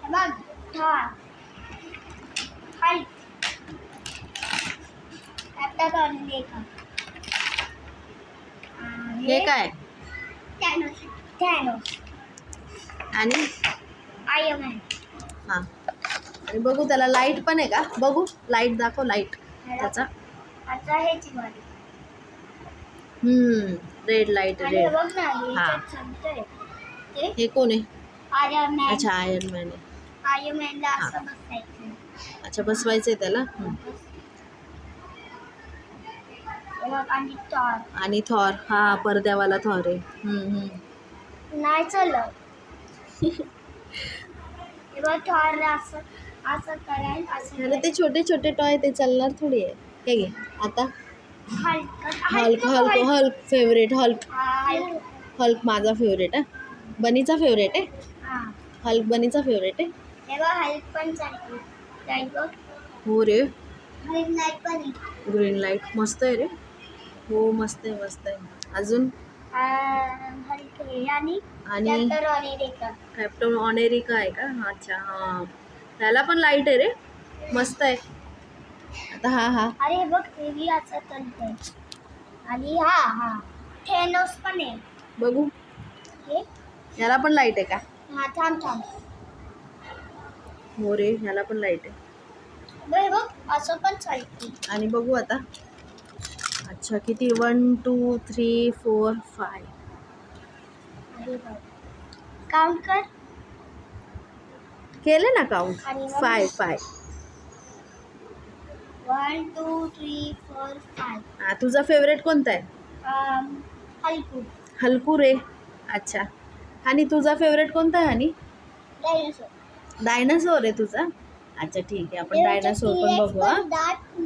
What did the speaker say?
बघ Thor Hulk आता बनले का हे काय थॅनोस थॅनोस आणि आयरन मॅन हां आणि बघू त्याला लाईट पण आहे का बघू लाईट दाखव लाईट त्याचा आता ह्याची वाली रेड लाईट आणि रेड बघ ना हा. ह्याच्यात सांगतोय ते हे कोण आहे आयरन मॅन अच्छा आयर्न मॅन आहे आयरन मॅनला हा. असं बसायचं अच्छा बसवायचंय त्याला आणि थॉर आणि थॉर हा पडद्यावाला थॉर आहे नाही चालत तेव्हा थॉर असं असं करायला असं आणि ते छोटे छोटे टॉय ते चालणार थोडी आहे हे घे आता Hulk Hulk Hulk favourite Hulk माझा फेवरेट आहे बनीचा फेवरेट आहे हल्क बनीचा फेवरेट आहे तेव्हा हल्क पण चालते लाईट हो रे ग्रीन लाईट पण आहे ग्रीन लाईट मस्त आहे रे हो मस्त आहे अजून हल्क आहे आणि आणि कॅप्टन अमेरिका कॅप्टन अमेरिका आहे का अच्छा हां त्याला पण लाईट आहे रे मस्त आहे आता हा अरे बघ ते बी असं चालतंय आणि हा थेनोस पण आहे बघू हे याला पण लाईट आहे का हा थांब हो रे ह्याला पण लाईट आहे बघ असं पण चालते आणि बघू आता अच्छा किती 1 2 3 4 5 काउंट कर केले ना काउंट आणि 5 1 2 3 4 5 हा तुझा फेवरेट कोणता आहे हल्कू हल्कू रे अच्छा आणि तुझा फेवरेट कोणता आहे आणि डायनासोर डायनासोर आहे तुझा अच्छा ठीक आहे आपण डायनासोर पण बघू हा दात